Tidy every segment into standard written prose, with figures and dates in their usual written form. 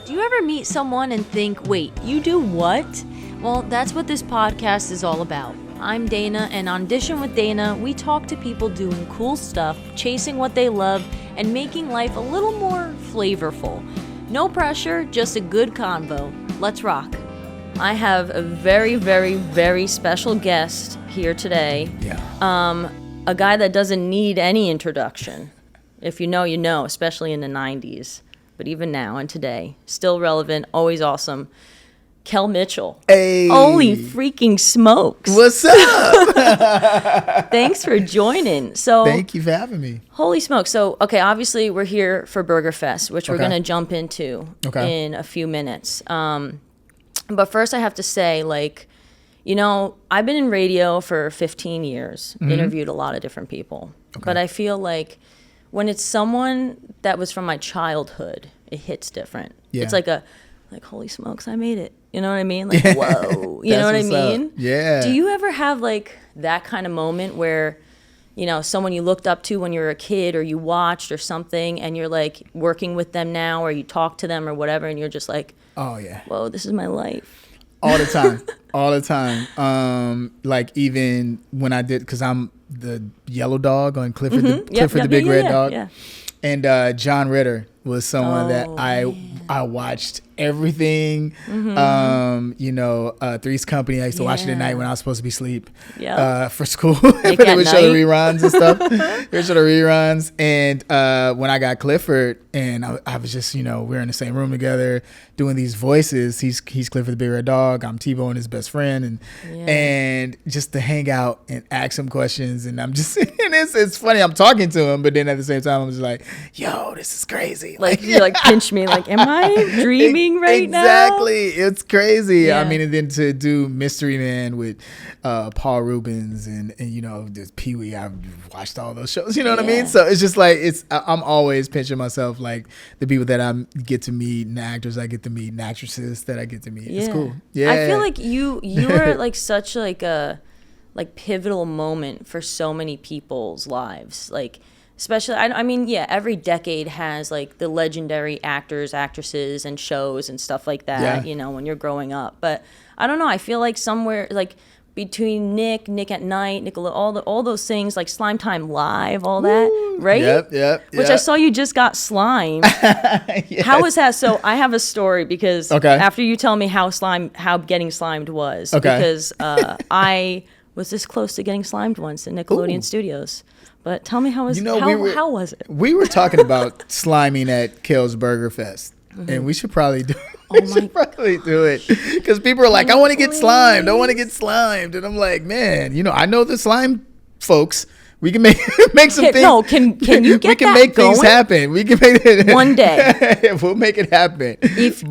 Do you ever meet someone and think, wait, you do what? Well, that's what this podcast is all about. I'm Dana, and on Dishin with Dana, we talk to people doing cool stuff, chasing what they love, and making life a little more flavorful. No pressure, just a good convo. Let's rock. I have a very, very, very special guest here today. Yeah. A guy that doesn't need any introduction. If you know, you know, especially in the 90s. But even now and today, still relevant, always awesome. Kel Mitchell. Hey. Holy freaking smokes. What's up? Thanks for joining. So Thank you for having me. Holy smokes. So, okay, obviously we're here for Burger Fest, which we're going to jump into in a few minutes. But first I have to say, like, you know, I've been in radio for 15 years, interviewed a lot of different people. But I feel like when it's someone that was from my childhood, it hits different. Yeah. It's like holy smokes, I made it. You know what I mean? Like, whoa. You know what I mean? Yeah. Do you ever have like that kind of moment where, you know, someone you looked up to when you were a kid or you watched or something and you're like working with them now or you talk to them or whatever and you're just like, oh yeah, whoa, this is my life. All the time. All the time. Like even when I did, because I'm the yellow dog on Clifford, the big red dog. Yeah. And John Ritter was someone that I watched everything. You know, Three's Company. I used to watch it at night when I was supposed to be asleep for school. But they would show the reruns and stuff. They would show the reruns. And when I got Clifford, and I was just, you know, we're in the same room together doing these voices. He's Clifford the Big Red Dog. I'm T-Bone, his best friend, and just to hang out and ask him questions. And I'm just, and it's funny. I'm talking to him, but then at the same time, I'm just like, yo, this is crazy. Like you like pinch me, like, am I dreaming right now? Exactly. It's crazy. Yeah. I mean, and then to do Mystery Man with Paul Rubens and you know, there's Pee Wee. I've watched all those shows. You know what I mean? So it's just like I'm always pinching myself, like the people that I get to meet and the actors I get to meet and actresses that I get to meet. Yeah. It's cool. Yeah. I feel like you are like such like a pivotal moment for so many people's lives. Like, especially, I mean, yeah, every decade has like the legendary actors, actresses, and shows and stuff like that, you know, when you're growing up. But I don't know, I feel like somewhere like between Nick at Night, all those things, like Slime Time Live, all that, right? Yep. Which I saw you just got slimed. Yes. How was that? So I have a story because after you tell me how getting slimed was, because I was this close to getting slimed once in Nickelodeon Studios. But tell me how was how was it? We were talking about sliming at Kel's Burger Fest, and we should probably do. Probably do it because people are like, I want to get slimed. And I'm like, man, you know, I know the slime folks. We can make some things. No, can you get we can that make going? Things happen. We can make it one day. We'll make it happen.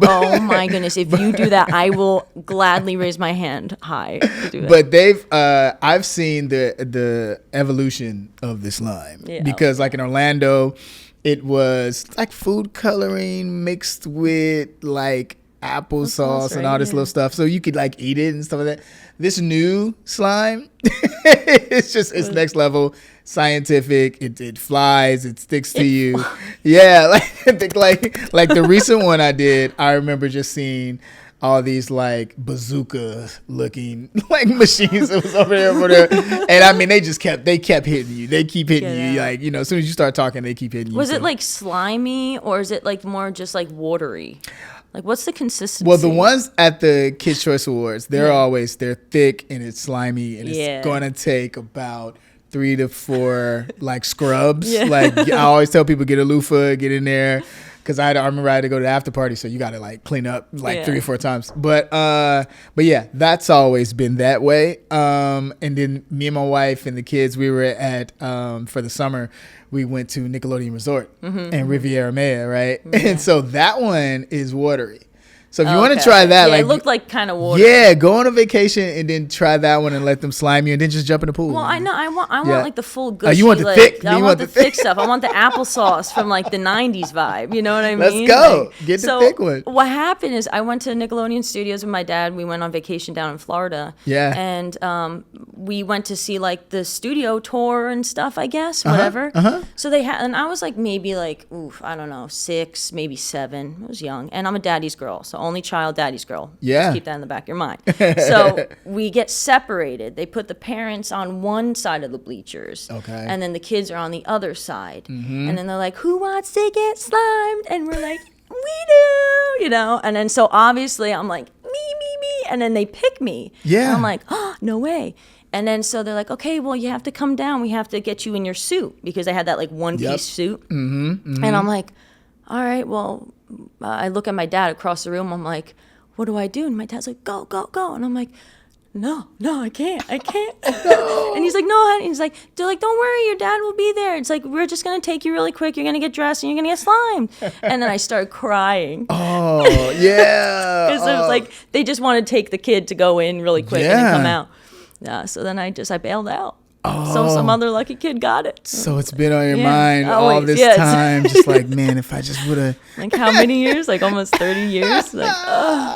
Oh my goodness, if you do that, I will gladly raise my hand high to do that. But I've seen the evolution of the slime because like in Orlando, it was like food coloring mixed with like applesauce and all this little stuff, so you could like eat it and stuff like that. This new slime, it's next level scientific. It flies, it sticks to you. Yeah, like the recent one I did, I remember just seeing all these like bazooka looking like machines that was over there. And I mean, they kept hitting you. They keep hitting you. Like, you know, as soon as you start talking, they keep hitting you. Was it like slimy or is it like more just like watery? Like, what's the consistency? Well, the ones at the Kids' Choice Awards, they're thick and it's slimy and it's going to take about 3 to 4 like scrubs. Like, I always tell people, get a loofah, get in there. Because I remember I had to go to the after party, so you got to like clean up like 3 or 4 times. But yeah, that's always been that way. And then me and my wife and the kids, we were at for the summer, we went to Nickelodeon Resort and Riviera Maya, right? And so that one is watery. So if you want to try that, yeah, it looked like kind of water. Yeah, go on a vacation and then try that one and let them slime you, and then just jump in the pool. Well, I know I want like the full gushy. You want the thick? I want the thick stuff. I want the applesauce from like the '90s vibe. You know what I mean? Let's go. Get the thick one. What happened is I went to Nickelodeon Studios with my dad. We went on vacation down in Florida. Yeah. And we went to see like the studio tour and stuff. I guess whatever. So they had, and I was like maybe like I don't know, 6, maybe 7. I was young, and I'm a daddy's girl, so only child, daddy's girl. Yeah. Just keep that in the back of your mind. So we get separated. They put the parents on one side of the bleachers. Okay. And then the kids are on the other side. And then they're like, who wants to get slimed? And we're like, we do, you know? And then so obviously I'm like, me. And then they pick me. Yeah. And I'm like, oh, no way. And then so they're like, okay, well, you have to come down. We have to get you in your suit, because they had that like one-piece suit. And I'm like, all right, well, I look at my dad across the room. I'm like, what do I do? And my dad's like, go. And I'm like, no, I can't. No. And he's like, no, honey. He's like, they're like, don't worry, your dad will be there. It's like, we're just going to take you really quick. You're going to get dressed and you're going to get slimed. And then I started crying. Oh, yeah. Because it was like, they just want to take the kid to go in really quick and then come out. Yeah, so then I bailed out. So some other lucky kid got it. So it's been on your mind all this time. Just like, man, if I just would have. Like how many years? Like almost 30 years? Like,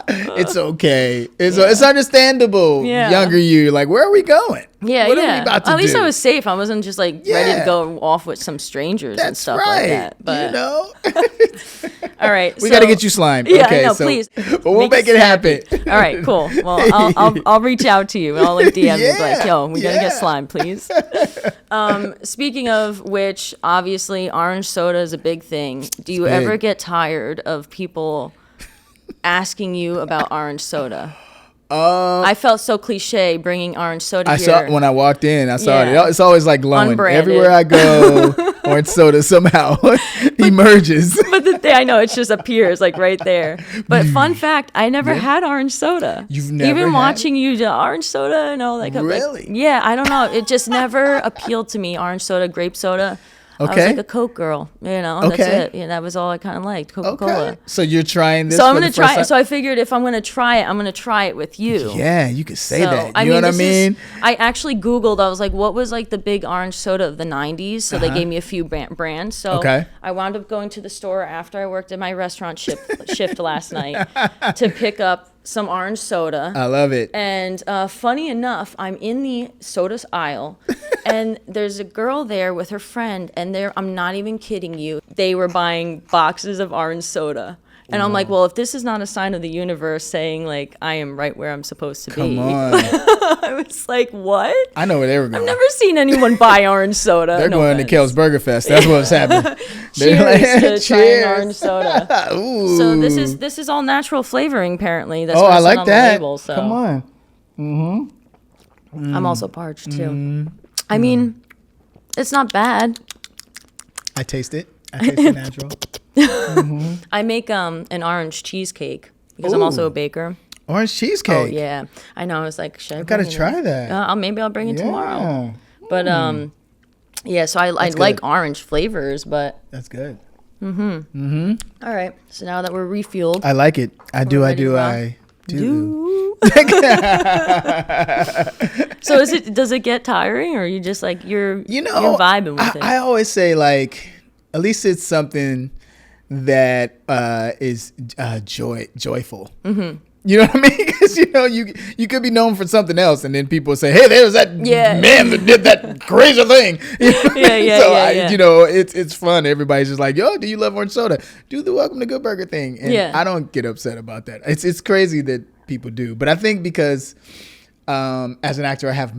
It's okay. It's understandable. Yeah. Younger you, like, where are we going? Yeah, what are we about to At least do? I was safe. I wasn't just like ready to go off with some strangers and stuff like that. But you know. All right, we got to get you slimed. Yeah, okay, I know, so, please. But we'll make it happen. All right, cool. Well, I'll reach out to you. I'll like DM you, like, yo, we gotta get slimed, please. Speaking of which, obviously, orange soda is a big thing. Do you ever get tired of people asking you about orange soda? I felt so cliche bringing orange soda here. I saw when I walked in. I saw it. It's always like glowing. Unbranded. Everywhere I go, orange soda somehow emerges. But the thing, I know, it just appears like right there. But fun fact, I never had orange soda. You've never even had? watching you do orange soda and all that. Really? Like, yeah, I don't know. It just never appealed to me. Orange soda, grape soda. Okay. I was like a Coke girl, you know. That's it. Yeah, that was all I kind of liked, Coca-Cola. Okay. So you're trying this. So I'm gonna try it. So I figured if I'm gonna try it, I'm gonna try it with you. Yeah, you could say that. You know what I mean? I actually Googled. I was like, what was like the big orange soda of the '90s? So they gave me a few brands. So I wound up going to the store after I worked at my restaurant shift last night to pick up some orange soda. I love it. And funny enough, I'm in the soda aisle, and there's a girl there with her friend, and I'm not even kidding you. They were buying boxes of orange soda. And I'm like, well, if this is not a sign of the universe saying, like, I am right where I'm supposed to be. Come on. I was like, what? I know where they were going. I've never seen anyone buy orange soda. They're going to Kel's Burger Fest. That's what's happening. Cheers to trying orange soda. Ooh. So this is all natural flavoring, apparently. That's I like on that. The label, so. Come on. I'm also parched, too. I mean, it's not bad. I taste it. I taste it natural. I make an orange cheesecake because I'm also a baker. Orange cheesecake. Oh yeah, I know. I was like, should I gotta try that. Maybe I'll bring it tomorrow. But yeah. So I like orange flavors, but that's good. All right. So now that we're refueled, I like it. I do. So does it get tiring, or are you just like you're vibing with it? I always say, like, at least it's something that is joyful. You know what I mean? Because you could be known for something else, and then people say, "Hey, there's that man that did that crazy thing." It's fun. Everybody's just like, "Yo, do you love orange soda? Do the Welcome to Good Burger thing." And I don't get upset about that. It's crazy that people do, but I think because as an actor, I have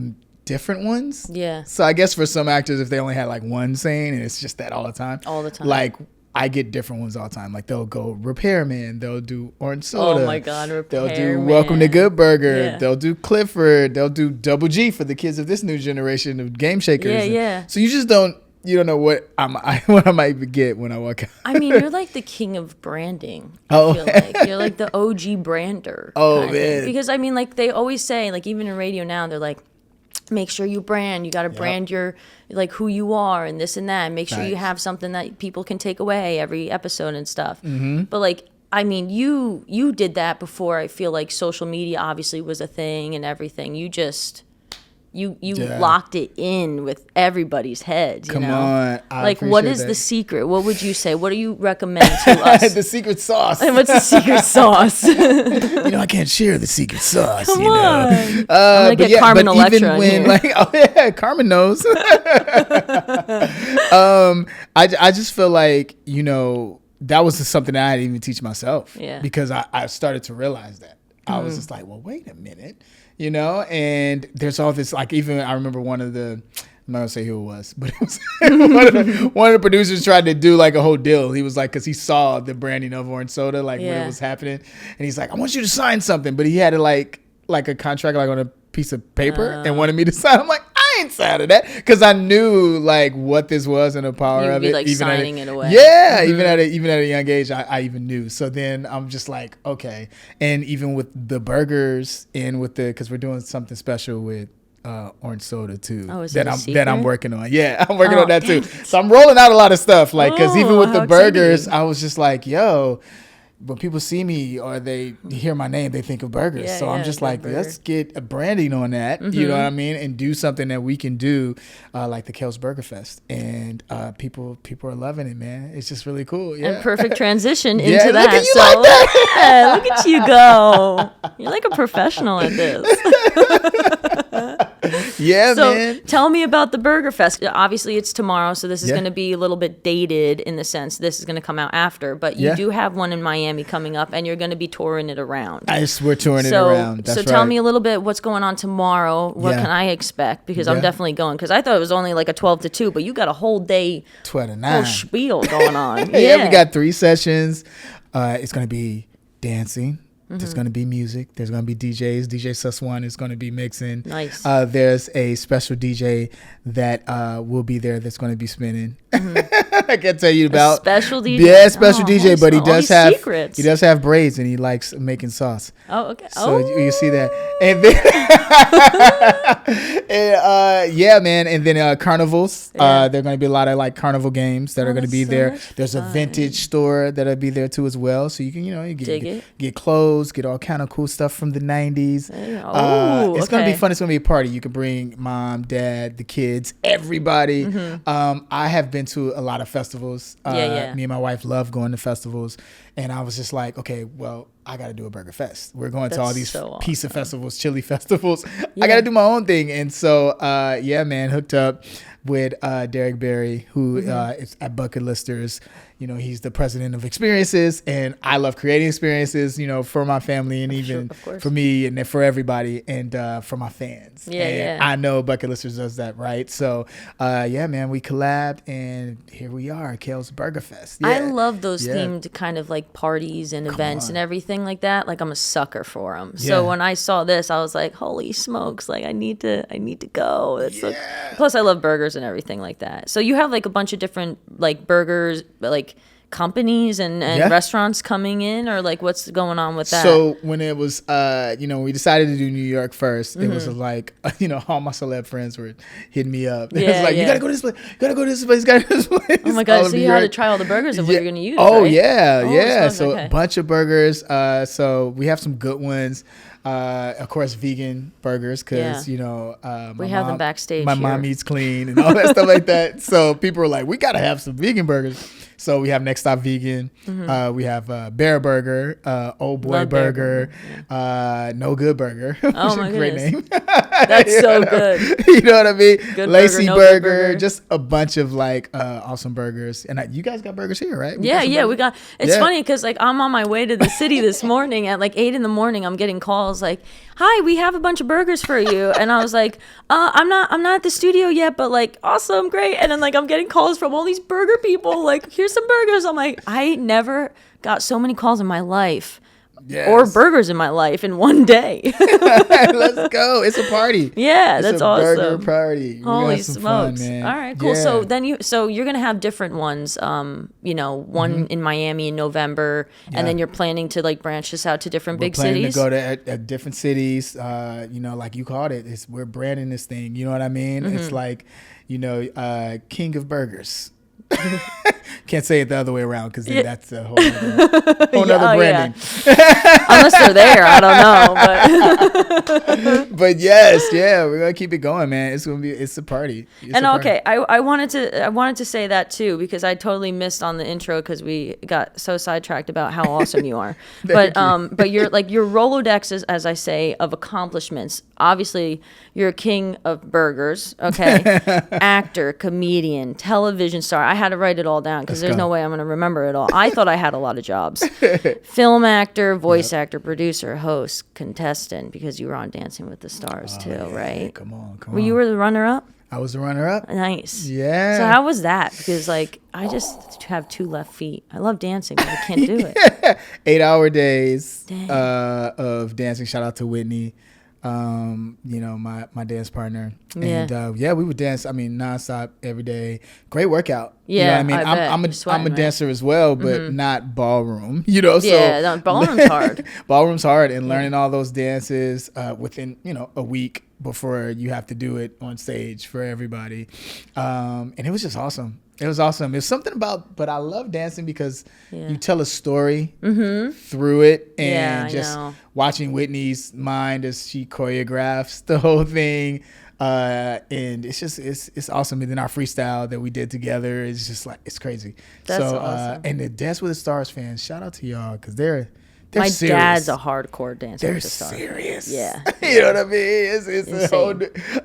different ones. Yeah. So I guess for some actors, if they only had like one saying and it's just that all the time. Like, I get different ones all the time. Like, they'll go repairman, they'll do orange soda. Oh my God, repairman. They'll do Welcome to Good Burger. They'll do Clifford. They'll do Double G for the kids of this new generation of game shakers. Yeah. So you don't know what I might get when I walk out. I mean, you're like the king of branding. I feel like you're like the OG brander. Oh man. Because I mean, like, they always say, like, even in radio now, they're like, make sure you brand. You got to brand your, like, who you are and this and that. And make sure you have something that people can take away every episode and stuff. But like, I mean, you did that before. I feel like social media obviously was a thing and everything. You just you locked it in with everybody's heads. Come on, like what is the secret? What would you say? What do you recommend to us? The secret sauce. And what's the secret sauce? I can't share the secret sauce. Come on, I'm gonna get Carmen Electra in here. Carmen knows. I just feel like that was something that I didn't even teach myself. Yeah. Because I started to realize that. I was just like, well, wait a minute, and there's all this, like, even I remember I'm not gonna say who it was, but it was one of the producers tried to do like a whole deal. He was like, because he saw the branding of orange soda, like when it was happening, and he's like, I want you to sign something, but he had it like a contract, like on a piece of paper, and wanted me to sign. I'm like, I ain't signing that, because I knew like what this was and the power of it. Like even signing it away. Yeah, even at a young age, I even knew. So then I'm just like, okay, and even with the burgers and with because we're doing something special with orange soda too. Oh, is that I'm working on. Yeah, I'm working on that too. So I'm rolling out a lot of stuff, like, because even with the burgers, I was just like, yo, when people see me or they hear my name, they think of burgers. So I'm just like, let's get a branding on that. You know what I mean? And do something that we can do, like the Kel Burger Fest. And people are loving it, man. It's just really cool. Yeah. And perfect transition into that. Look at you like that. Yeah, look at you go. You're like a professional at this. Yeah, so man. Tell me about the Burger Fest. Obviously, it's tomorrow, so this is going to be a little bit dated in the sense this is going to come out after. But you do have one in Miami coming up, and you're going to be touring it around. We're touring it around. That's so tell me a little bit what's going on tomorrow. What can I expect? Because I'm definitely going. Because I thought it was only like a 12 to 2, but you got a whole day, 12 to 9. whole spiel going on. Yeah, we got 3 sessions. It's going to be dancing. There's going to be music. There's going to be DJs. DJ Sus1 is going to be mixing. Nice. There's a special DJ that will be there that's going to be spinning. I can't tell you about. A special DJ? Yeah, special DJ, but he does have secrets. He does have braids and he likes making sauce. Oh, okay. So you see that. And then, yeah, man. And then carnivals. There are going to be a lot of like carnival games that are going to be there. There's a vintage store that'll be there too as well. So you can, you get clothes, get all kind of cool stuff from the 90s. It's going to be fun. It's going to be a party. You can bring mom, dad, the kids, everybody. I have been to a lot of festivals. Me and my wife love going to festivals. And I was just like, okay, well, I got to do a burger fest. We're going to all these pizza festivals, chili festivals. I got to do my own thing. And so, man, hooked up with Derek Berry, who is at Bucket Listers. He's the president of experiences, and I love creating experiences, for my family and even for me and for everybody and for my fans. I know Bucket Listers does that, right? So, man, we collabed, and here we are, Kel's Burger Fest. I love those themed kind of like parties and events and everything like that. Like, I'm a sucker for them. So when I saw this, I was like, holy smokes! Like, I need to go. Plus, I love burgers and everything like that. So you have like a bunch of different like burgers, like companies and restaurants coming in, or like what's going on with that? So when it was we decided to do New York first, it was like all my celeb friends were hitting me up. It was like, you gotta go to this place, you gotta go to this place, you gotta go to this place. Oh my god, so you had to try all the burgers of what you're gonna use. So a bunch of burgers. So we have some good ones. Of course, vegan burgers, because we have them backstage. My mom eats clean and all that stuff like that. So people are like, we gotta have some vegan burgers. So we have Next Stop Vegan. We have Bear Burger, Old Boy Burger, No Good Burger. Oh my Great goodness. name. That's so good. You know what I mean? Good Lacey burger, no burger, good burger. Just a bunch of like awesome burgers. And you guys got burgers here, right? We got. It's funny because like I'm on my way to the city this morning at like 8 a.m. I'm getting calls like, "Hi, we have a bunch of burgers for you," and I was like, I'm not at the studio yet, but like awesome, great. And then like I'm getting calls from all these burger people, like, here's some burgers. I'm like, I never got so many calls in my life. Or burgers in my life in one day. Let's go. It's a party. Yeah, that's awesome. Burger party. Holy smokes. Fun, man. All right, cool. Yeah. So you're going to have different ones, one in Miami in November, and then you're planning to like branch this out to different big cities? We're planning to go to different cities. Like you called it, we're branding this thing. You know what I mean? It's like, King of Burgers. Can't say it the other way around because then that's a whole other branding. Unless they're there, I don't know. But yes, we're gonna keep it going, man. It's a party. I wanted to say that too because I totally missed on the intro because we got so sidetracked about how awesome you are. But you're like your Rolodex is, as I say, of accomplishments. Obviously, you're a king of burgers. Okay, actor, comedian, television star. I had to write it all down because there's no way I'm going to remember it all. I thought I had a lot of jobs. Film actor, voice actor, producer, host, contestant, because you were on Dancing with the Stars too, right? Come on. You were the runner-up? I was the runner-up. Nice. Yeah. So how was that? Because like I just have 2 left feet. I love dancing, but I can't do it. 8-hour days of dancing. Shout out to Whitney. My dance partner. And we would dance, nonstop every day. Great workout. Yeah, I'm a dancer as well, but not ballroom, ballroom's hard. Ballroom's hard, and learning all those dances within, a week before you have to do it on stage for everybody. And it was just awesome. It was awesome. It's something but I love dancing because you tell a story through it, and just watching Whitney's mind as she choreographs the whole thing. And it's awesome. And then our freestyle that we did together is just like, it's crazy. That's awesome. And the Dance with the Stars fans, shout out to y'all because they're my serious. Dad's a hardcore dancer. They're serious. Yeah. You know what I mean? It's a whole.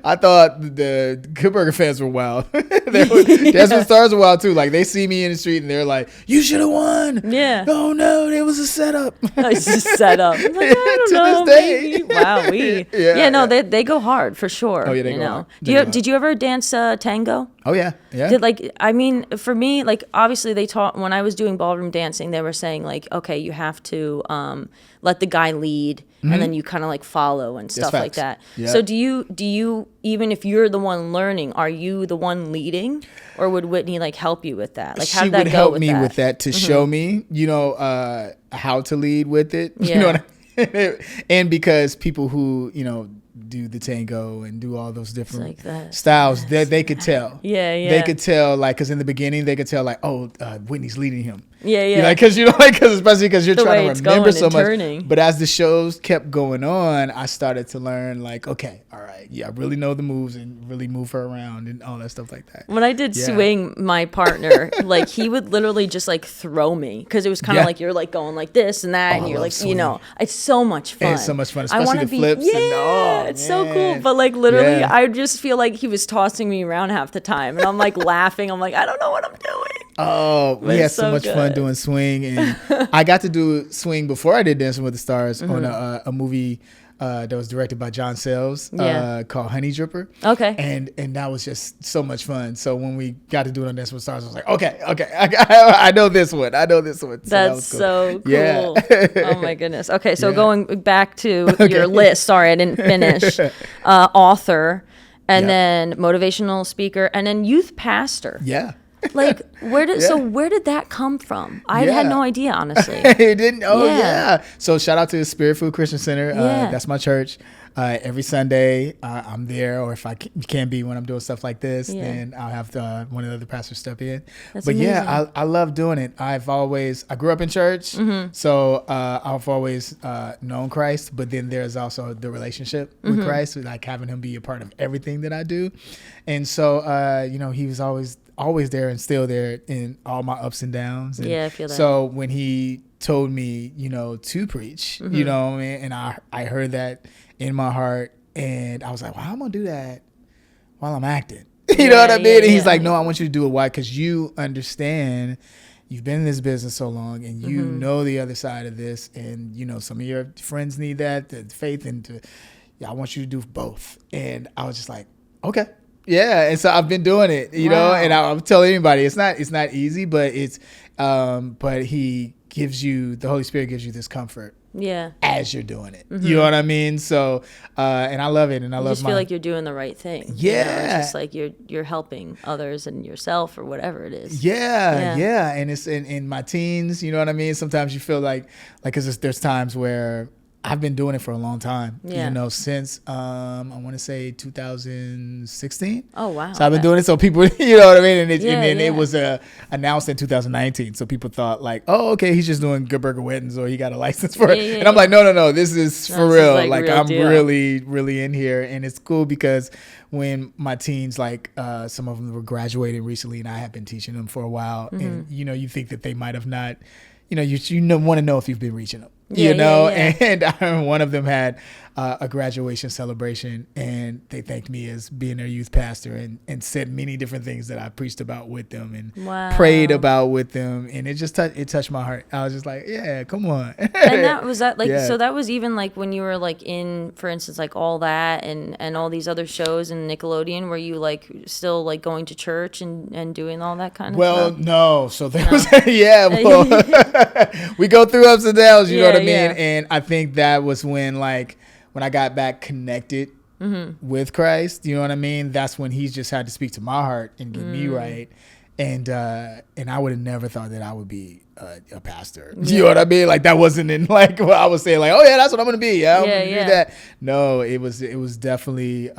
I thought the Kel Burger fans were wild. Dance with the Stars were wild too. Like they see me in the street and they're like, "You should have won." Yeah. Oh no, it was a setup. It's a setup. Like, I don't know. Maybe. Wow. They go hard for sure. Oh yeah, they go hard. Did you ever dance tango? Oh yeah. For me, like obviously they taught when I was doing ballroom dancing, they were saying like, okay, you have to let the guy lead and then you kind of like follow and stuff like that. Yeah. So do you even if you're the one learning, are you the one leading, or would Whitney like help you with that? Like she would help me with that to show me, how to lead with it. You know what I mean? And because people who do the tango and do all those different styles, they could tell. They could tell, like, because in the beginning they could tell, like, Whitney's leading him. Because especially because you're trying to remember so much. But as the shows kept going on, I started to learn, like, okay, all right, I really know the moves and really move her around and all that stuff like that. When I did swing, my partner, like, he would literally just like throw me because it was kind of like you're like going like this and that, and you're like, swing. It's so much fun. It's so much fun, especially the flips. It's so cool. But like literally, I just feel like he was tossing me around half the time, and I'm like laughing. I'm like, I don't know what I'm doing. Oh, we had so much fun doing swing, and I got to do swing before I did Dancing with the Stars on a movie that was directed by John Sayles called Honey Dripper. Okay. And that was just so much fun. So when we got to do it on Dancing with the Stars, I was like, okay, I know this one. So that's so cool. Yeah. Oh my goodness. Okay, so going back to your list. Sorry, I didn't finish. Author, and then motivational speaker, and then youth pastor. Yeah. Like where did that come from? I had no idea, honestly. It didn't. Oh yeah. So shout out to the Spirit Food Christian Center. That's my church. Every Sunday I'm there, or if I can't be when I'm doing stuff like this, then I'll have one of the other pastors step in. That's but amazing. I love doing it. I grew up in church, so I've always known Christ. But then there's also the relationship with Christ, like having him be a part of everything that I do. And so he was always there and still there in all my ups and downs. And I feel that. So when he told me, to preach, and I heard that in my heart, and I was like, well, I'm going to do that while I'm acting. You know what I mean? And he's like, no, I want you to do it. Why? Because you understand, you've been in this business so long, and you know the other side of this, and, some of your friends need that, the faith, and I want you to do both. And I was just like, okay. Yeah, and so I've been doing it, and I'm telling anybody it's not easy, but it's but the Holy Spirit gives you this comfort. Yeah. As you're doing it. You know what I mean? So and I love it, and I love just feel like you're doing the right thing. Yeah. It's just like you're helping others and yourself or whatever it is. Yeah. And it's in my teens, you know what I mean? Sometimes you feel like 'cause there's times where I've been doing it for a long time, since I want to say 2016. Oh, wow. So I've been doing it so people, you know what I mean? And it was announced in 2019. So people thought like, oh, okay, he's just doing Good Burger Weddings or he got a license for it. And I'm like, no, this is for real. Like real I'm deal. Really, really in here. And it's cool because when my teens, like some of them were graduating recently and I have been teaching them for a while. And, you think that they might have not, you want to know if you've been reaching them. And one of them had a graduation celebration and they thanked me as being their youth pastor and said many different things that I preached about with them and prayed about with them, and it just touched my heart. I was just like, yeah, come on. And so that was even like when you were like in, for instance, like All That and all these other shows in Nickelodeon, were you like still like going to church and doing all that kind of stuff? Well, no. So there was we go through ups and downs, you know what I mean? And I think that was when I got back connected with Christ, you know what I mean? That's when he's just had to speak to my heart and get me right. And I would have never thought that I would be a pastor. You know what I mean? Like that wasn't in like what I was saying. Like, oh yeah, that's what I'm gonna be. Yeah, I'm gonna do that. No, it was definitely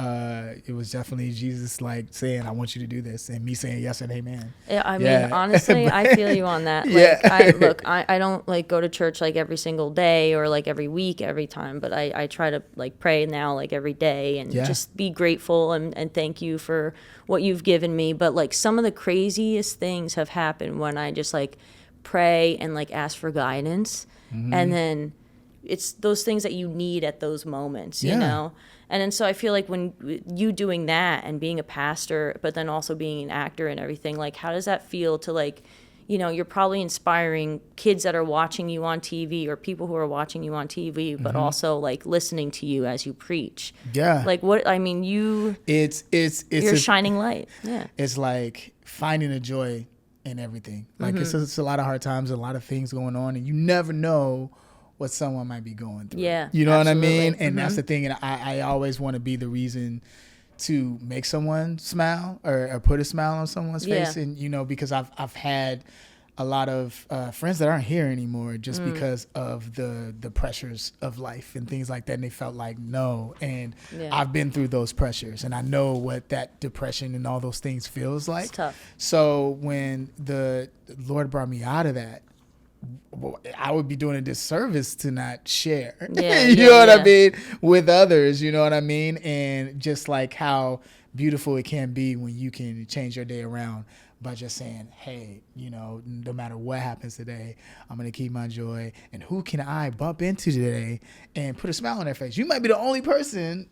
Jesus like saying, I want you to do this, and me saying yes and amen. Yeah, I mean, honestly, I feel you on that. Like, I don't like go to church like every single day or like every week, every time, but I try to like pray now like every day and just be grateful and thank you for what you've given me. But like some of the craziest things have happened when I just like pray and like ask for guidance, and then it's those things that you need at those moments, you know. And then so I feel like when you doing that and being a pastor, but then also being an actor and everything, like how does that feel to like, you're probably inspiring kids that are watching you on TV or people who are watching you on TV, but also like listening to you as you preach. Yeah. Like what I mean, it's you're a shining light. Yeah. It's like finding a joy in everything. Like it's a lot of hard times, a lot of things going on, and you never know what someone might be going through. Yeah, you know absolutely. What I mean? And that's the thing. And I always want to be the reason to make someone smile or put a smile on someone's face. And because I've had a lot of friends that aren't here anymore just because of the pressures of life and things like that, and they felt like no. And I've been through those pressures, and I know what that depression and all those things feels like. It's tough. So when the Lord brought me out of that, I would be doing a disservice to not share. You know what I mean? With others, you know what I mean? And just like how beautiful it can be when you can change your day around by just saying, hey, no matter what happens today, I'm going to keep my joy. And who can I bump into today and put a smile on their face? You might be the only person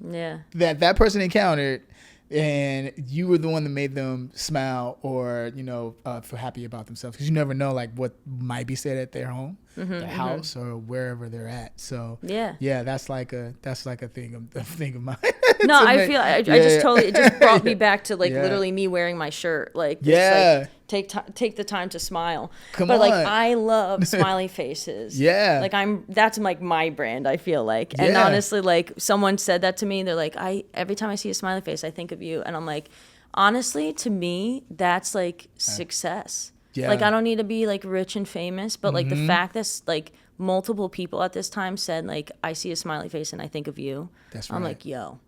that person encountered, and you were the one that made them smile or, feel happy about themselves. Because you never know, like, what might be said at their home, their house, or wherever they're at. So, that's like a thing of mine. No, I feel I just totally, it just brought me back to, like, literally me wearing my shirt. Like, like take the time to smile. But like I love smiley faces. Like that's like my brand, I feel like. And honestly, like someone said that to me, they're like, every time I see a smiley face, I think of you. And I'm like, honestly, to me, that's like success. Like I don't need to be like rich and famous, but like the fact that like multiple people at this time said like, I see a smiley face and I think of you. I'm like, yo,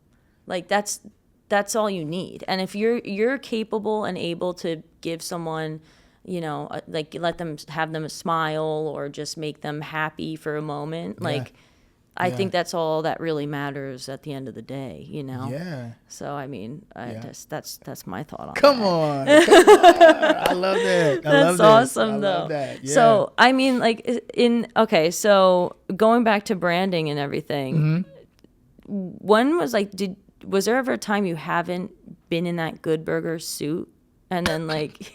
like that's all you need. And if you're capable and able to give someone, like have them smile or just make them happy for a moment, like I think that's all that really matters at the end of the day, Yeah. So I mean, that's my thought on Come on. I love that. That's awesome though. I love that. Yeah. So I mean, like so going back to branding and everything, when was like was there ever a time you haven't been in that Good Burger suit? And then like,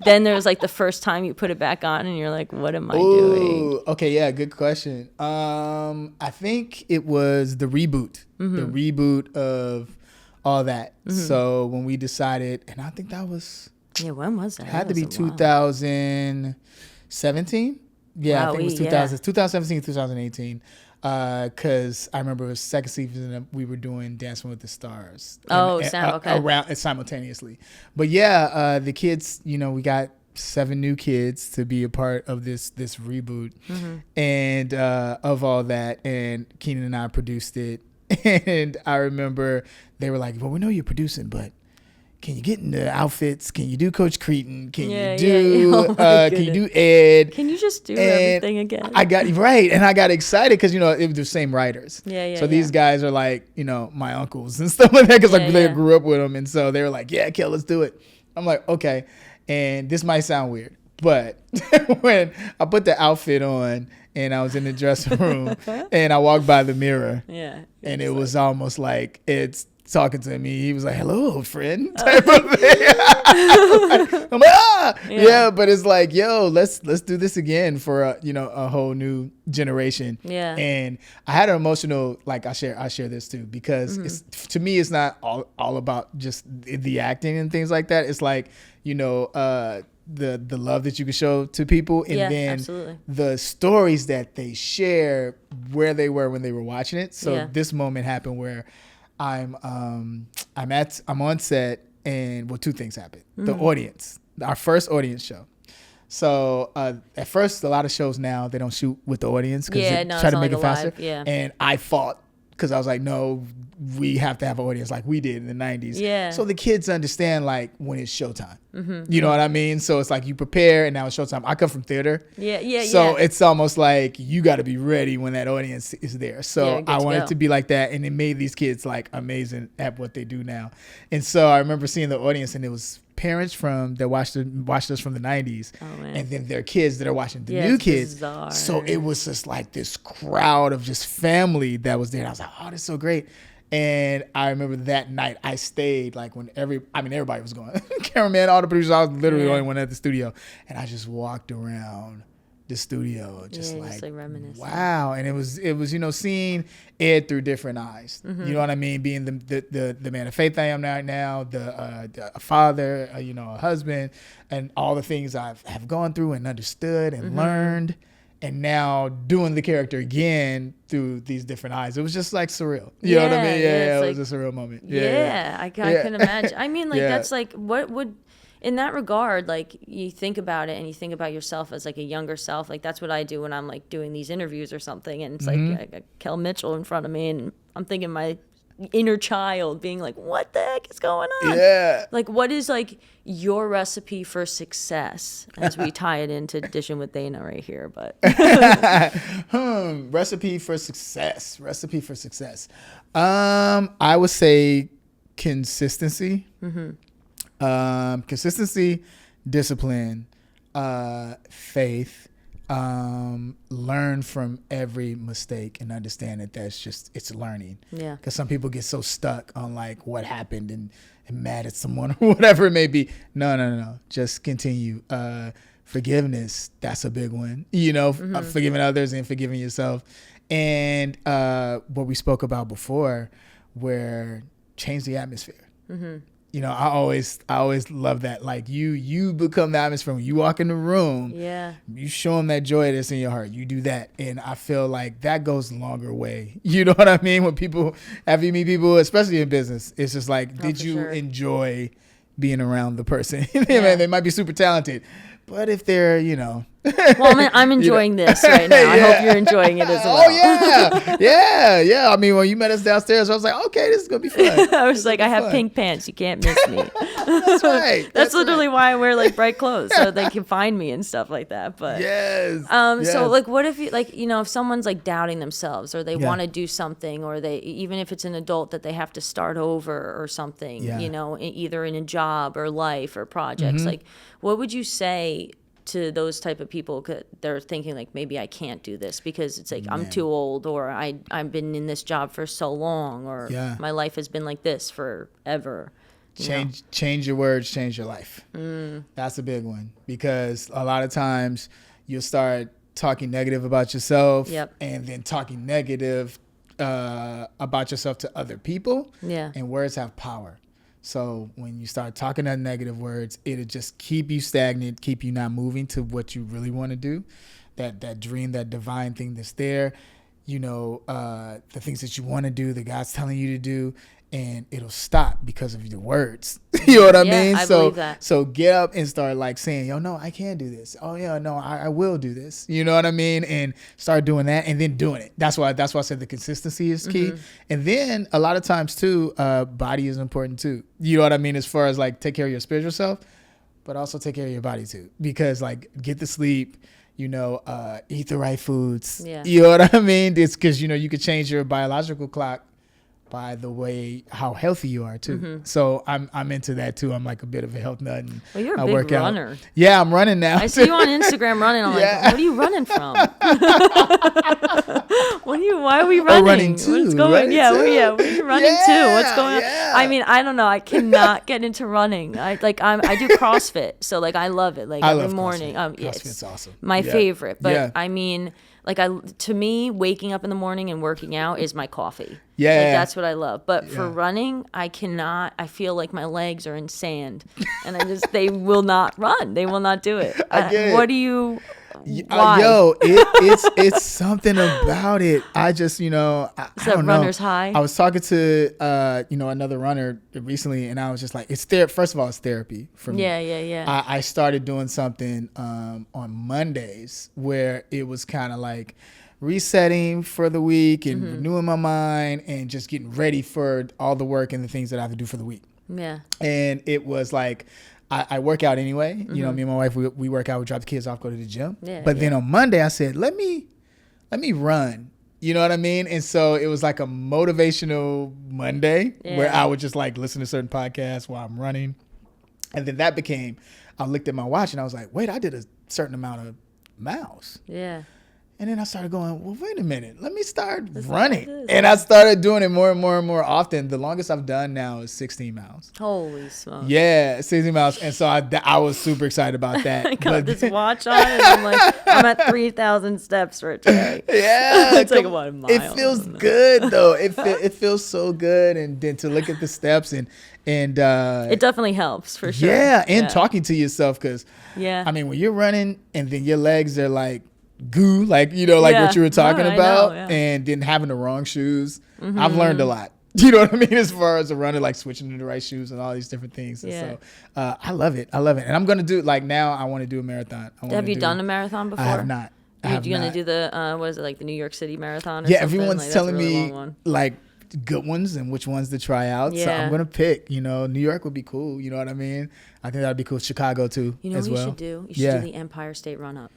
then there was like the first time you put it back on and you're like, what am I doing? Okay. Yeah. Good question. I think it was the reboot of All That. So when we decided, and I think that was, when was that? It had to be 2017. Yeah. I think it was 2017, 2018. Because I remember it was second season we were doing Dancing with the Stars. Okay. Around simultaneously. But the kids, we got 7 new kids to be a part of this reboot, and of all that. And Kenan and I produced it, and I remember they were like, "Well, we know you're producing, but can you get into outfits? Can you do Coach Cretin? Can you do can you do Ed? Can you just do everything again?" I got and I got excited because it was the same writers. So these guys are like my uncles and stuff like that because they grew up with them, and so they were like, "Yeah, Kel, let's do it." I'm like, "Okay," and this might sound weird, but when I put the outfit on and I was in the dressing room and I walked by the mirror, and it was almost like it's talking to me. He was like, "Hello, friend," type of thing. I'm like, "Ah, yeah," but it's like, "Yo, let's do this again for a whole new generation." Yeah. And I had an emotional, like I share this too, because it's, to me, it's not all about just the acting and things like that. It's like the love that you can show to people, and then the stories that they share, where they were when they were watching it. So this moment happened where I'm on set, and two things happened. The audience, our first audience show. So at first, a lot of shows now they don't shoot with the audience because they try to make it faster. And I fought because I was like, no, we have to have an audience like we did in the 90s. Yeah. So the kids understand like when it's showtime. You know what I mean? So it's like you prepare and now it's showtime. I come from theater. So it's almost like you got to be ready when that audience is there. So I wanted to be like that, and it made these kids like amazing at what they do now. And so I remember seeing the audience, and it was parents that watched us from the 90s, and then their kids that are watching the new kids. Bizarre. So it was just like this crowd of just family that was there. And I was like, oh, this is so great. And I remember that night I stayed like when everybody was going. Cameraman, all the producers, I was literally the only one at the studio. And I just walked around the studio just like reminiscing. Wow. And it was seeing Ed through different eyes. You know what I mean? Being the man of faith I am now, the father, a husband, and all the things have gone through and understood and learned. And now doing the character again through these different eyes. It was just like surreal. You know what I mean? Yeah, it was a surreal moment. I can imagine. I mean, like that's like what would, in that regard, like you think about it and you think about yourself as like a younger self. Like that's what I do when I'm like doing these interviews or something. And it's like I got Kel Mitchell in front of me, and I'm thinking my inner child being like, what the heck is going on? Yeah. Like, what is like your recipe for success, as we tie it into Dishin with Dana right here? But recipe for success. I would say consistency. Consistency, discipline, faith. Learn from every mistake and understand that it's learning. Yeah. Because some people get so stuck on like what happened and mad at someone or whatever it may be. No. Just continue. Forgiveness, that's a big one. Forgiving others and forgiving yourself. And what we spoke about before, where change the atmosphere. I always love that. Like you become the atmosphere when you walk in the room. Yeah. You show them that joy that's in your heart. You do that, and I feel like that goes a longer way. You know what I mean? When after you meet people, especially in business, it's just like, did you enjoy being around the person? Man, they might be super talented, but if they're well, I'm enjoying this right now. I hope you're enjoying it as well. Oh, yeah. I mean, when you met us downstairs, I was like, okay, this is going to be fun. I was like, I have pink pants. You can't miss me. That's right. That's literally why I wear like bright clothes, so they can find me and stuff like that. But yes. So like, what if you like, if someone's like doubting themselves, or they want to do something, or they, even if it's an adult that they have to start over or something, either in a job or life or projects, like what would you say to those type of people? They're thinking like, maybe I can't do this because it's like, I'm too old, or I've been in this job for so long, or my life has been like this forever. Change your words, change your life. That's a big one, because a lot of times you'll start talking negative about yourself, and then talking negative about yourself to other people. And words have power. So when you start talking that negative words, it'll just keep you stagnant, keep you not moving to what you really want to do, that dream, that divine thing that's there, the things that you want to do, that God's telling you to do. and it'll stop because of your words. You know what I mean? I believe that. So get up and start like saying, yo, no, I can't do this. Oh yeah, no, I will do this. You know what I mean? And start doing that and then doing it. That's why I said the consistency is key. And then a lot of times too, body is important too. You know what I mean? As far as like take care of your spiritual self, but also take care of your body too. Because like get the sleep, you know, eat the right foods. Yeah. You know what I mean? It's because, you know, you could change your biological clock by the way how healthy you are too. So I'm into that too. I'm like a bit of a health nut. And well, you're a big runner. Yeah, I'm running now. I see you on Instagram running. I'm like, what are you running from? Why are we running? Running too. What's going? Running Yeah, too. where are you running to? What's going on? Yeah. I mean, I don't know. I cannot get into running. I do CrossFit, so like I love it. Like every morning. CrossFit's awesome. My favorite. But I mean, like to me, waking up in the morning and working out is my coffee. Yeah. Like that's what I love. But for running, I cannot. I feel like my legs are in sand, and they will not run. They will not do it. I get it. What do you? Why? It's something about it. I just, you know, I don't know. Runner's high? I was talking to, you know, another runner recently, and I was just like, first of all, it's therapy for me. Yeah. I started doing something on Mondays where it was kind of like resetting for the week and renewing my mind and just getting ready for all the work and the things that I have to do for the week. Yeah. And it was like, I work out anyway. You know, me and my wife, we work out. We drop the kids off, go to the gym. But then on Monday, I said, let me run. You know what I mean? And so it was like a motivational Monday where I would just like listen to certain podcasts while I'm running. And then that became, I looked at my watch and I was like, wait, I did a certain amount of miles. Yeah. And then I started going, well, wait a minute, let me start running. And I started doing it more and more and more often. The longest I've done now is 16 miles. Holy smokes. Yeah, 16 miles. And so I was super excited about that. I got this watch on and I'm like, I'm at 3,000 steps for today. Yeah. It's like 1 mile. It feels good though. It feels so good. And then to look at the steps and it definitely helps for sure. Yeah. And talking to yourself. Cause I mean, when you're running and then your legs are like, goo, like, you know, like what you were talking about, and then having the wrong shoes. I've learned a lot. You know what I mean? As far as a runner, like switching to the right shoes and all these different things. And so I love it. And I'm going to do, like now I want to do a marathon. Have you done a marathon before? I have not. You're going to do the, what is it, like the New York City Marathon or something? Everyone's like, telling me like good ones and which ones to try out. So I'm going to pick, you know, New York would be cool. You know what I mean? I think that'd be cool. Chicago too. You know as what well. You should do? You should do the Empire State Run Up.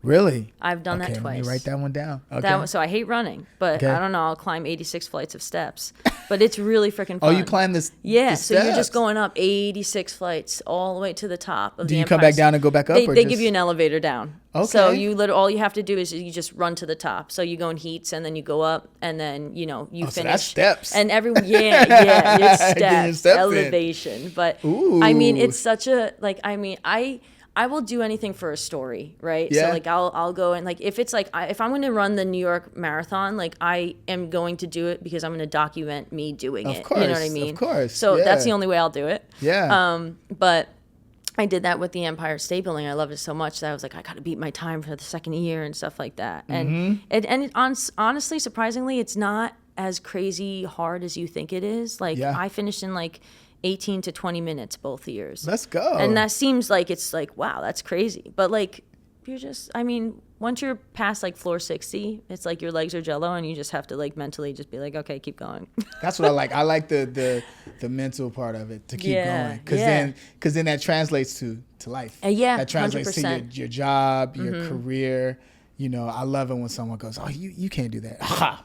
Really? I've done that twice. Let me write that one down. Okay. So I hate running, but I don't know. I'll climb 86 flights of steps, but it's really freaking fun. Oh, you climb this? Yeah. So you're just going up 86 flights all the way to the top of the Empire. Do you come back down and go back up? They give you an elevator down. Okay. So all you have to do is you just run to the top. So you go in heats and then you go up and then you finish. So that's steps. And it's steps, elevation. But ooh. I mean, it's such a I will do anything for a story, right? Yeah. So like I'll go and like if it's like if I'm going to run the New York Marathon, like I am going to do it because I'm going to document me doing it. Of course, you know what I mean? Of course. So that's the only way I'll do it. Yeah. But I did that with the Empire State Building. I loved it so much that I was like, I got to beat my time for the second year and stuff like that. And honestly, surprisingly, it's not as crazy hard as you think it is. Like I finished in like 18 to 20 minutes both years. Let's go. And that seems like it's like, wow, that's crazy. But like, once you're past like floor 60, it's like your legs are jello and you just have to like mentally just be like, okay, keep going. That's what I like. I like the mental part of it to keep going. Because then that translates to life. That translates 100%. To your job, your career. You know, I love it when someone goes, oh, you can't do that. Ha.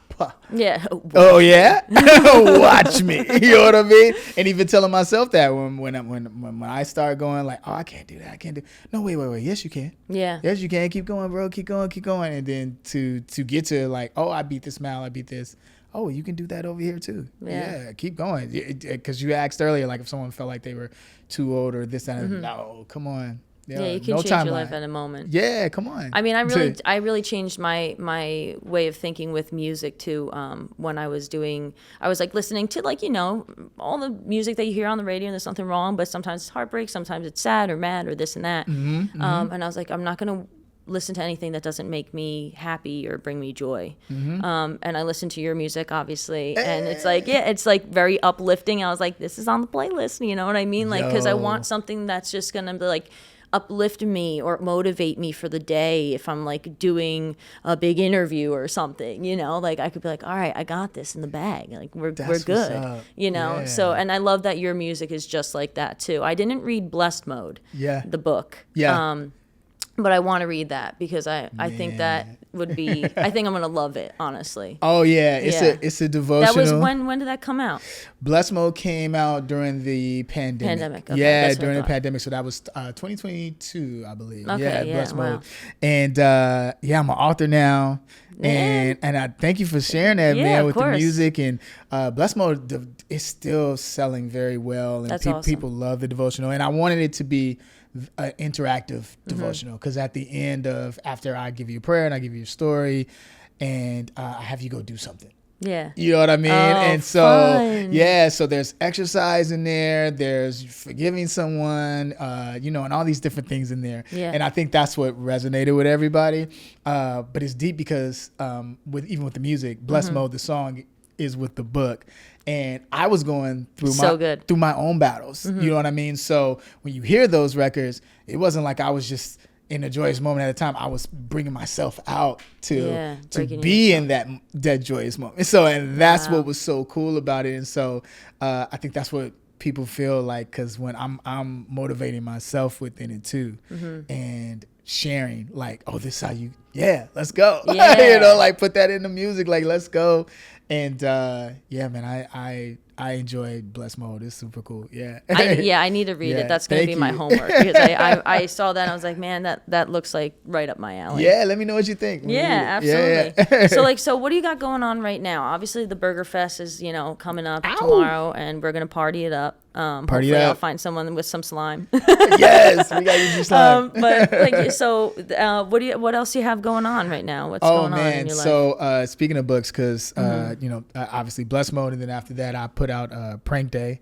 Yeah. Oh yeah. Watch me. You know what I mean? And even telling myself that when I start going like, oh, I can't do that. I can't do. No, wait. Yes, you can. Yeah. Yes, you can. Keep going, bro. Keep going. And then to get to like, oh, I beat this mile. I beat this. Oh, you can do that over here too. Yeah. Keep going. Because you asked earlier, like if someone felt like they were too old or this and no, come on. Yeah, you can change your life at a moment. Yeah, come on. I mean, I really changed my way of thinking with music too. When I was like listening to like, all the music that you hear on the radio and there's something wrong, but sometimes it's heartbreak, sometimes it's sad or mad or this and that. And I was like, I'm not going to listen to anything that doesn't make me happy or bring me joy. And I listen to your music, obviously, and it's like, it's like very uplifting. I was like, this is on the playlist, you know what I mean? Like, because I want something that's just gonna be like uplift me or motivate me for the day if I'm like doing a big interview or something, you know, like I could be like, all right, I got this in the bag, like we're good, you know. So, and I love that your music is just like that too. I didn't read Blessed Mode, the book, but I want to read that because I think that would be, I think I'm gonna love it, honestly. Oh yeah, it's a devotional. That was when did that come out? Blessed Mode came out during the pandemic. Okay, during the pandemic. So that was 2022, I believe. Okay, Blessed Mode. And I'm an author now. And I thank you for sharing that, man, with the music. And Blessed Mode is still selling very well, and awesome. People love the devotional. And I wanted it to be an interactive devotional, because at the end of, after I give you a prayer and I give you a story, and I have you go do something. Yeah. You know what I mean? And so, fun. So there's exercise in there, there's forgiving someone, and all these different things in there. Yeah. And I think that's what resonated with everybody. But it's deep because even with the music, Blessed Mode, the song is with the book. And I was going through my own battles. You know what I mean? So when you hear those records, it wasn't like I was just in a joyous moment at a time. I was bringing myself out to be in that joyous moment. So, and that's what was so cool about it. And so I think that's what people feel like, because when I'm motivating myself within it too, and sharing, like, oh, this is how you, let's go. Like put that in the music, like, let's go. And man, I enjoyed Blessed Mode. It's super cool. I need to read it. That's going to be my homework, because I saw that and I was like, man, that looks like right up my alley. Let me know what you think. Absolutely. So what do you got going on right now? Obviously the Burger Fest is, coming up tomorrow, and we're going to party it up. Hopefully I'll find someone with some slime. Yes, we got to use your slime. What else do you have going on right now? What's going on in your life? So speaking of books, because obviously Blessed Mode, and then after that I put out Prank Day,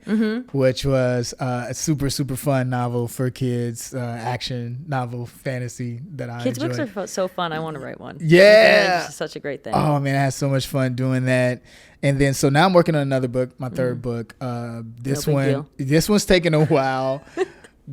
which was a super, super fun novel for kids, action novel, fantasy that I Kids' enjoy. Books are so fun. I want to write one. Yeah. It's such a great thing. Oh man, I had so much fun doing that. And then, so now I'm working on another book, my third book. This one's taking a while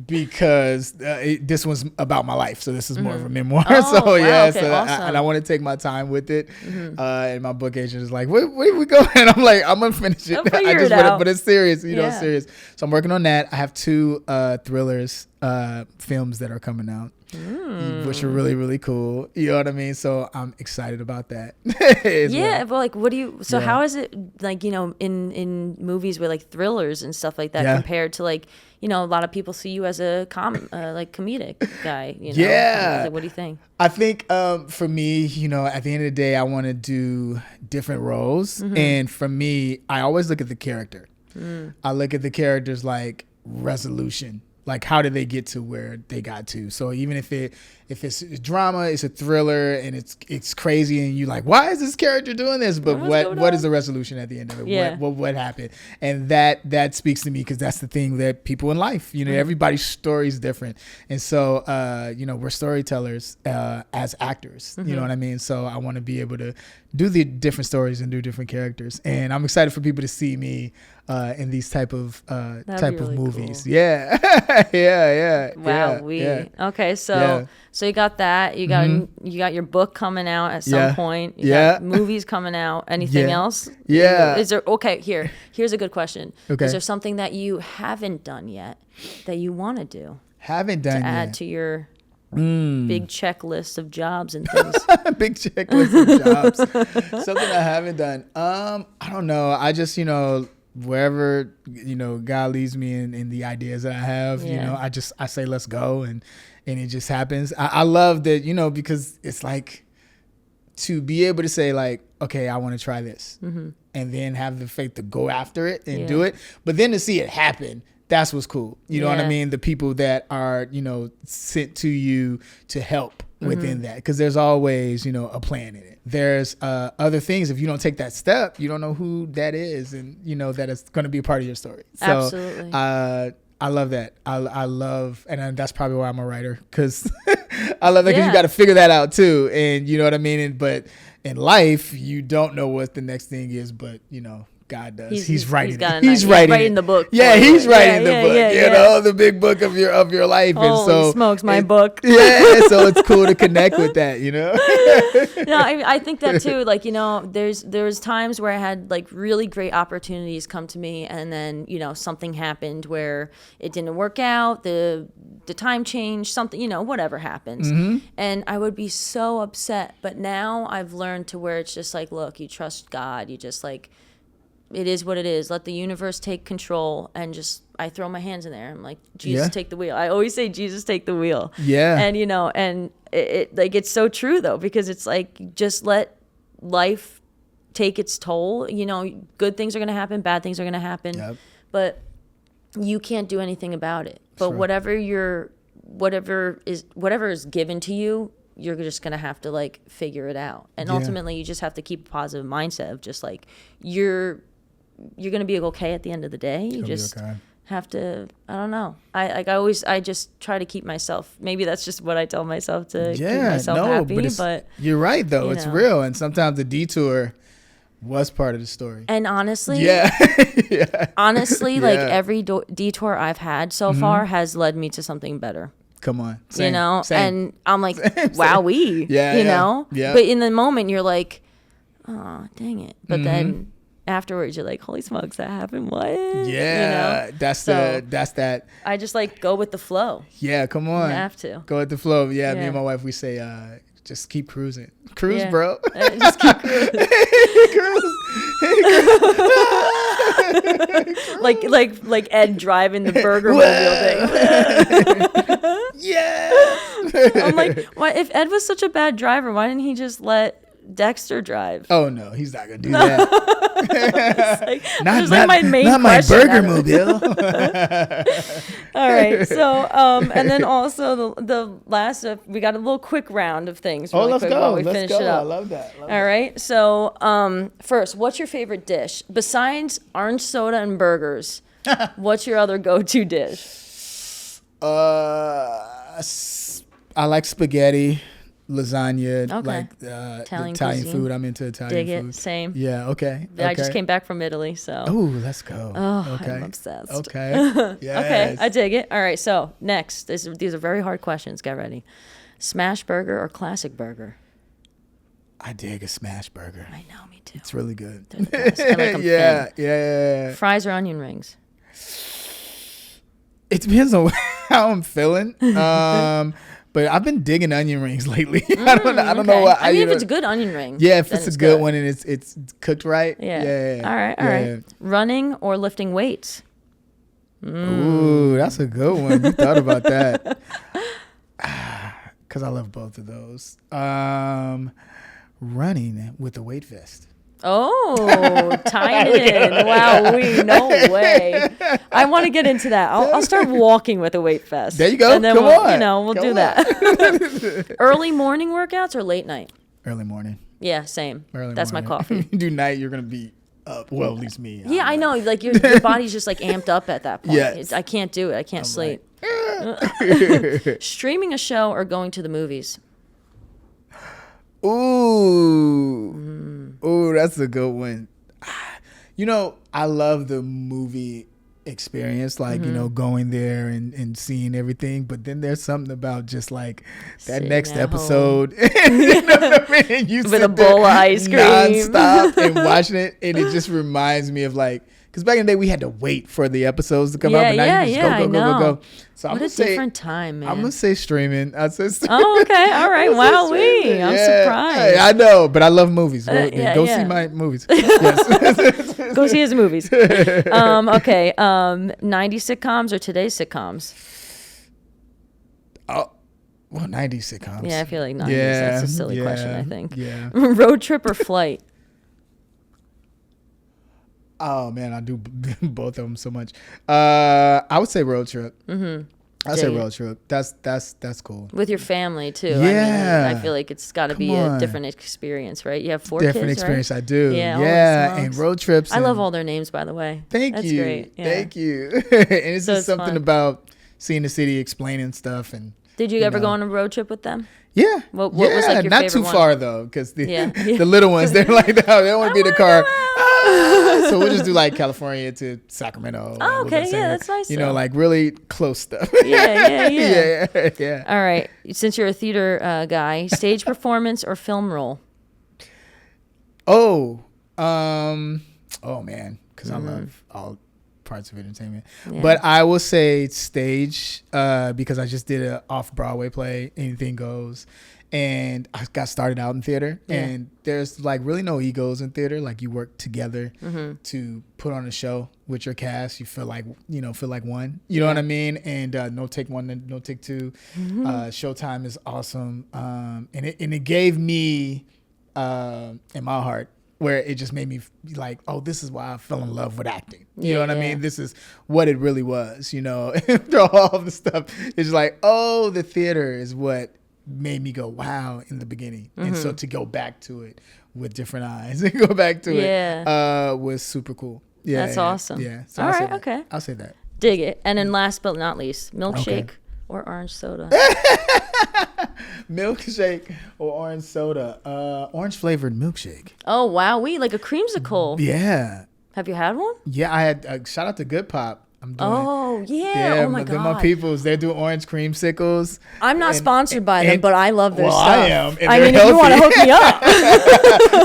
because this one's about my life. So this is more of a memoir. Awesome. And I want to take my time with it. And my book agent is like, where we going? And I'm like, I'm going to finish it. But it's serious, serious. So I'm working on that. I have 2 thrillers, films that are coming out. Which are really, really cool. You know what I mean? So I'm excited about that. But like, what do you, how is it like, in movies with like thrillers and stuff like that compared to like, a lot of people see you as a like comedic guy, Like, what do you think? I think for me, at the end of the day, I want to do different roles. And for me, I always look at the character. I look at the characters like resolution. Like, how did they get to where they got to? So even if it's a drama, it's a thriller, and it's crazy, and you like, why is this character doing this? But what is the resolution at the end of it? Yeah. What happened? And that speaks to me, because that's the thing that people in life, everybody's story is different, and so we're storytellers as actors. You know what I mean? So I want to be able to do the different stories and do different characters, and I'm excited for people to see me in these type of really movies. Cool. Yeah. Wow. Okay. So you got that. You got your book coming out at some point. You got movies coming out. Anything else? Yeah. Is there? Okay. Here's a good question. Okay. Is there something that you haven't done yet that you want to do? Haven't done to add yet. to your big checklist of jobs and things. Big checklist of jobs. Something I haven't done. I don't know. I just wherever God leads me in the ideas that I have, I say let's go, and it just happens. I love that, because it's like to be able to say like, okay, I want to try this, and then have the faith to go after it and do it, but then to see it happen. That's what's cool. You know what I mean? The people that are, sent to you to help within that, because there's always, a plan in it. There's other things. If you don't take that step, you don't know who that is, and that is going to be a part of your story. So, absolutely. I love that. I love, and that's probably why I'm a writer, because I love that because you got to figure that out too. And you know what I mean? But in life, you don't know what the next thing is, but God does. He's writing it. He's writing the book. Yeah, he's writing the book. You know, the big book of your life. Holy and so smokes, my book. Yeah, so it's cool to connect with that, No, I think that too. Like, there's times where I had like really great opportunities come to me, and then something happened where it didn't work out. The time changed. Something, whatever happens, and I would be so upset. But now I've learned to where it's just like, look, you trust God. You just like. It is what it is. Let the universe take control, and I throw my hands in there. I'm like, Jesus, take the wheel. I always say, Jesus, take the wheel. Yeah. And and it like it's so true though, because it's like just let life take its toll. Good things are gonna happen, bad things are gonna happen, but you can't do anything about it. But whatever is given to you, you're just going to have to like figure it out. And ultimately you just have to keep a positive mindset of just like, you're going to be okay at the end of the day. You just have to, I don't know. I just try to keep myself, maybe that's just what I tell myself to keep myself happy. But you're right though. It's real. And sometimes the detour was part of the story. And honestly, honestly, like every detour I've had so far has led me to something better. Come on. Same. And I'm like, wowee, Yeah. But in the moment you're like, oh, dang it. But then afterwards you're like, holy smokes, that happened. What? Yeah. That's that. I just like go with the flow. Yeah. Come on. You have to. Go with the flow. Yeah. Me and my wife, we say, just keep cruising. Cruise, bro. Just keep cruising. like Ed driving the burger mobile thing. Yeah. I'm like, why? If Ed was such a bad driver, why didn't he just let Dexter drive? Oh no, he's not gonna do that. Not my burger mobile. All right, so and then also the last we got a little quick round of things. Really let's quick go. While we Let's finish go. it up. I love that. All right, so first, what's your favorite dish besides orange soda and burgers? What's your other go-to dish? I like spaghetti, lasagna, Okay. like Italian food. I'm into Italian Dig food. it. Same. Yeah. Okay. I just came back from Italy, so. Oh, let's go. Oh, okay. I'm obsessed. Okay. Yes. Okay, I dig it. All right, so next, these are very hard questions. Get ready. Smash burger or classic burger? I dig a smash burger. I know, me too. It's really good. They're the best. I like them Yeah. thin. Fries or onion rings? It depends on how I'm feeling. But I've been digging onion rings lately. I don't know what. I mean, if it's a good onion ring. Yeah, if it's a good one and it's cooked right. Yeah. All right. Running or lifting weights? Ooh, that's a good one. You thought about that. Because I love both of those. Running with the weight vest. Oh, tying it in. Wow, no way. I want to get into that. I'll start walking with a weight vest. There you go. And then we'll do that. Early morning workouts or late night? Early morning. Yeah, same. That's morning. my coffee. You do night, you're going to be up. Well, at least me. Yeah, I know. Like your body's just like amped up at that point. Yes. I can't do it. I can't sleep. Streaming a show or going to the movies? Ooh, that's a good one. I love the movie experience, like, going there and seeing everything. But then there's something about just like that next episode. With a bowl of ice cream. Nonstop and watching it. And it just reminds me of like, because back in the day we had to wait for the episodes to come out. But now you just go. So what a different time, man. I'm going to say streaming. I'd say streaming. Oh, okay. All right. Wow. I'm surprised. Hey, I know, but I love movies. Go see my movies. Yes. Go see his movies. Okay. 90s sitcoms or today's sitcoms? Oh, well, 90s sitcoms. Yeah, I feel like 90s. That's a silly question, I think. Yeah. Road trip or flight? Oh man, I do both of them so much. I would say road trip. I'd say road trip. That's cool. With your family too. Yeah. I feel like it's got to be a different experience, right? You have 4 different kids, experience. right? I do. Yeah. And road trips. I love all their names, by the way. That's great. Yeah. Thank you. And it's just something about seeing the city, explaining stuff, and Did you ever go on a road trip with them? Yeah. What was like your not favorite too one? far though, because the little ones, they're like, no, they don't want to be in the car. So we'll just do like California to Sacramento. Oh, okay. Yeah, that's nice. You know, like really close stuff. Yeah. Yeah. All right. Since you're a theater guy, stage performance or film role? Oh man, because I love all parts of entertainment. Yeah. But I will say stage because I just did an off-Broadway play, Anything Goes. And I got started out in theater, and there's like really no egos in theater. Like you work together to put on a show with your cast. You feel like one. You know what I mean? And no take one, no take two. Showtime is awesome, and it gave me in my heart where it just made me like, oh, this is why I fell in love with acting. You know what I mean? This is what it really was. You know, after all the stuff, it's like, oh, the theater is what made me go wow in the beginning. And so to go back to it with different eyes and go back to it was super cool. Yeah, that's awesome. Yeah. So all right, okay. I'll say that. Dig it. And then last but not least, milkshake or orange soda? Milkshake or orange soda? Orange flavored milkshake. Oh wow, like a creamsicle. Yeah. Have you had one? Yeah, I had. Shout out to Good Pop. I'm doing. Oh yeah. Oh my God. They're my peoples. They do orange creamsicles. I'm not sponsored by them, but I love their stuff. I am. I mean, if you want to hook me up.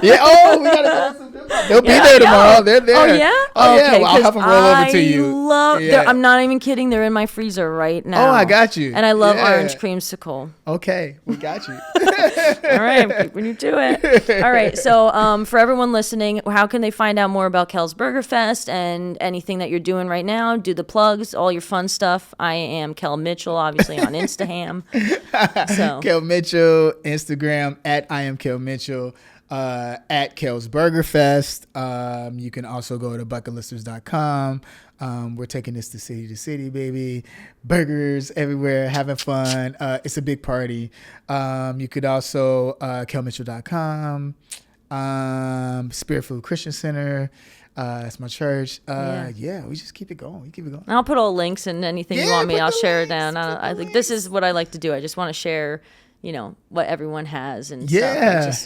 Yeah. Oh, we gotta go some Good Pop. They'll be there tomorrow. They're there. Oh yeah. Oh yeah. Well, I'll have them roll over to you. I'm not even kidding. They're in my freezer right now. Oh, I got you. And I love orange creamsicle. Okay, we got you. All right, when you do it. All right, so for everyone listening, how can they find out more about Kel's Burger Fest and anything that you're doing right now? Do the plugs, all your fun stuff. I am Kel Mitchell, obviously on Instaham. So Kel Mitchell, Instagram at I am Kel Mitchell. At Kel's Burger Fest. You can also go to bucketlisters.com. We're taking this to city, baby. Burgers everywhere, having fun. It's a big party. You could also kelmitchell.com. Spirit Food Christian Center. That's my church. We just keep it going. I'll put all links and anything you want me. I'll share it down. I think this is what I like to do. I just want to share, what everyone has and stuff. And just,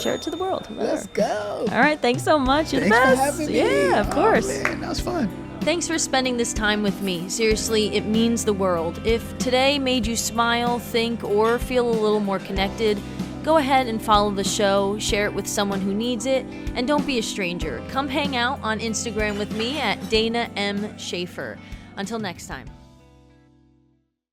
share it to the world. Let's go. All right. Thanks so much. You're the best. Thanks for having me. Yeah, of course. Man, that was fun. Thanks for spending this time with me. Seriously, it means the world. If today made you smile, think, or feel a little more connected, go ahead and follow the show, share it with someone who needs it, and don't be a stranger. Come hang out on Instagram with me at Dana M. Schaeffer. Until next time.